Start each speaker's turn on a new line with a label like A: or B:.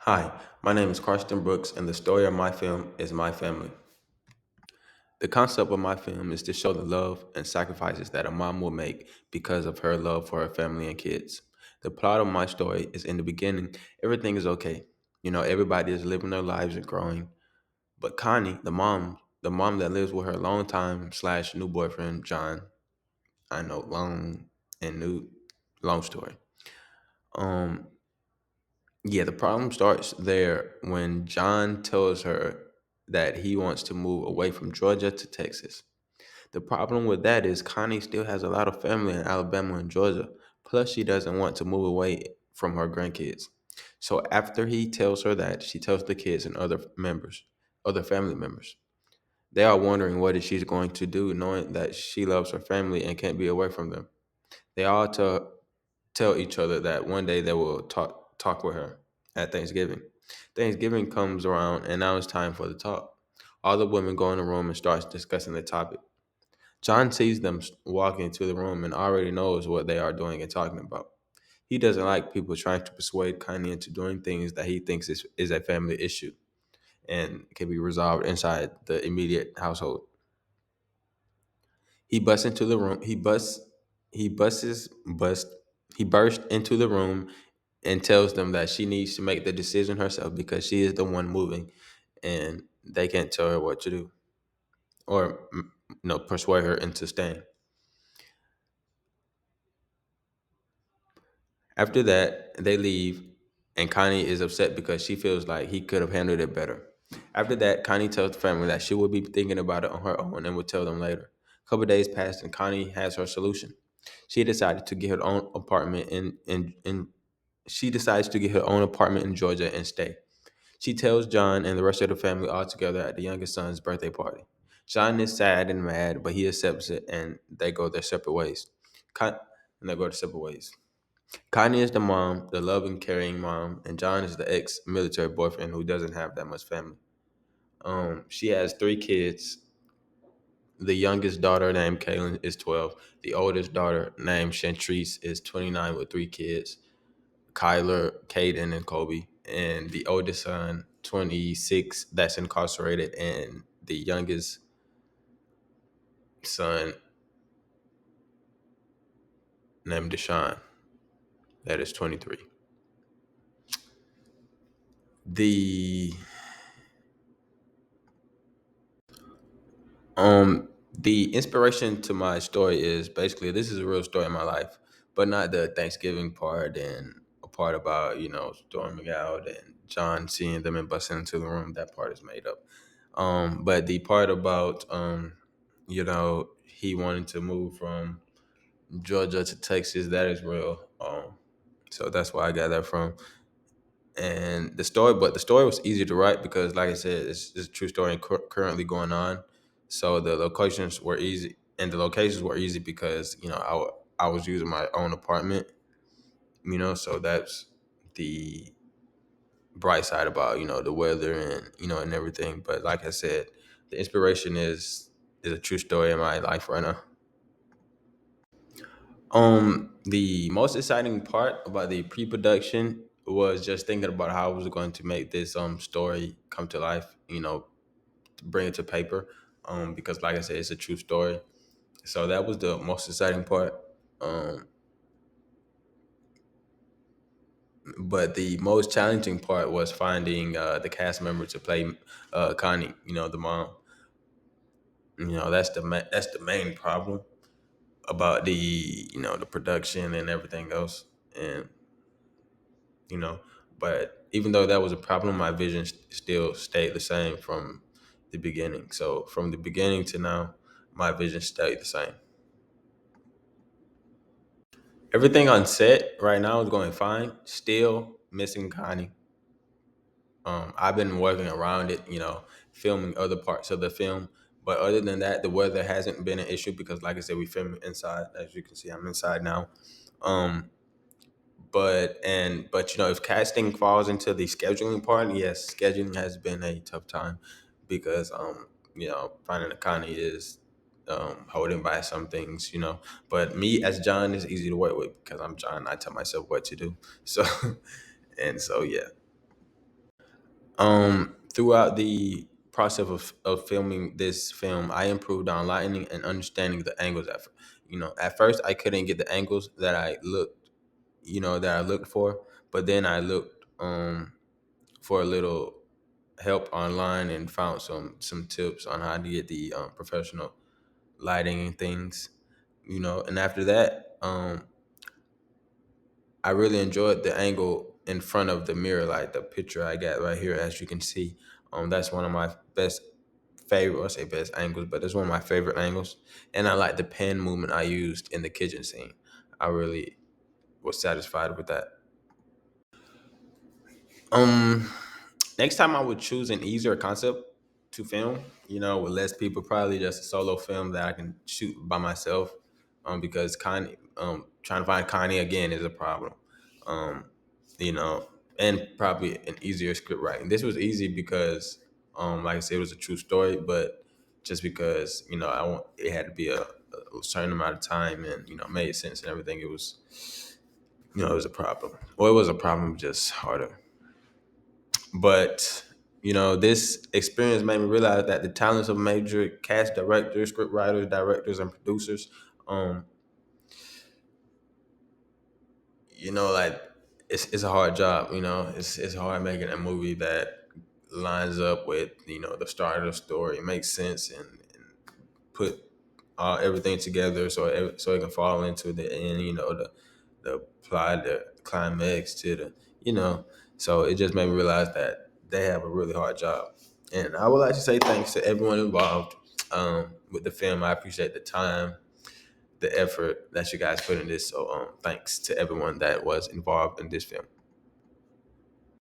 A: Hi, my name is Karston Brooks, and the story of my film is my family. The concept of my film is to show the love and sacrifices that a mom will make because of her love for her family and kids. The plot of my story is in the beginning, everything is okay. Everybody is living their lives and growing. But Connie, the mom that lives with her longtime slash new boyfriend, John, I know, long and new, long story. Um, Yeah, the problem starts there when John tells her that he wants to move away from Georgia to Texas. The problem with that is Connie still has a lot of family in Alabama and Georgia. Plus, she doesn't want to move away from her grandkids. So after he tells her that, she tells the kids and other family members. They are wondering what is she's going to do, knowing that she loves her family and can't be away from them. They all tell each other that one day they will talk with her at Thanksgiving. Thanksgiving comes around and now it's time for the talk. All the women go in the room and starts discussing the topic. John sees them walking into the room and already knows what they are doing and talking about. He doesn't like people trying to persuade Kanye into doing things that he thinks is a family issue and can be resolved inside the immediate household. He busts into the room. He busts bust he burst into the room and tells them that she needs to make the decision herself because she is the one moving and they can't tell her what to do or persuade her into staying. After that, they leave and Connie is upset because she feels like he could have handled it better. After that, Connie tells the family that she will be thinking about it on her own and will tell them later. A couple days pass and Connie has her solution. She decided to get her own apartment in she decides to get her own apartment in Georgia and stay. She tells John and the rest of the family all together at the youngest son's birthday party. John is sad and mad, but he accepts it and they go their separate ways. Con- and they go their separate ways. Connie is the mom, the loving, caring mom, and John is the ex-military boyfriend who doesn't have that much family. She has three kids. The youngest daughter named Kaylin is 12. The oldest daughter named Chantrice is 29 with three kids. Kyler, Caden, and Kobe, and the oldest son, 26, that's incarcerated, and the youngest son named Deshaun, that is 23. The the inspiration to my story is basically this is a real story in my life, but not the Thanksgiving part and a part about storming out and John seeing them and busting into the room. That part is made up. But the part about he wanted to move from Georgia to Texas, that is real. So that's where I got that from. And the story was easy to write because, like I said, it's a true story and currently going on. So the locations were easy, and the locations were easy because I was using my own apartment. So that's the bright side about the weather and and everything. But like I said, the inspiration is a true story in my life right now. The most exciting part about the pre-production was just thinking about how I was going to make this story come to life, to bring it to paper. Because like I said, it's a true story. So that was the most exciting part. Um, but the most challenging part was finding the cast member to play Connie, the mom. That's the main problem about the the production and everything else. And you know. But even though that was a problem, my vision still stayed the same from the beginning. So from the beginning to now, my vision stayed the same. Everything on set right now is going fine. Still missing Connie. I've been working around it, filming other parts of the film. But other than that, the weather hasn't been an issue because, like I said, we film inside. As you can see, I'm inside now. Um, but if casting falls into the scheduling part, yes, scheduling has been a tough time because finding a Connie is holding by some things, but me as John is easy to work with because I'm John. I tell myself what to do. So and so yeah. Throughout the process of filming this film, I improved on lighting and understanding the angles. At first I couldn't get the angles that I looked for, but then I looked for a little help online and found some tips on how to get the professional lighting and things. And after that, I really enjoyed the angle in front of the mirror, like the picture I got right here, as you can see. That's one of my favorite, I say best angles, but it's one of my favorite angles. And I like the pen movement I used in the kitchen scene. I really was satisfied with that. Um, Next time I would choose an easier concept to film, with less people, probably just a solo film that I can shoot by myself. Because trying to find Connie again is a problem. Um, you know, and probably an easier script writing. This was easy because, like I said, it was a true story, but just because I want it had to be a certain amount of time and made sense and everything. It was a problem. Well, it was a problem, just harder. But this experience made me realize that the talents of major cast directors, script writers, directors, and producers, um, like it's a hard job. It's hard making a movie that lines up with the start of the story, makes sense, and put everything together so it can fall into the end. The plot, the climax to the you know. So it just made me realize that they have a really hard job, and I would like to say thanks to everyone involved with the film. I appreciate the time, the effort that you guys put in this. So thanks to everyone that was involved in this film.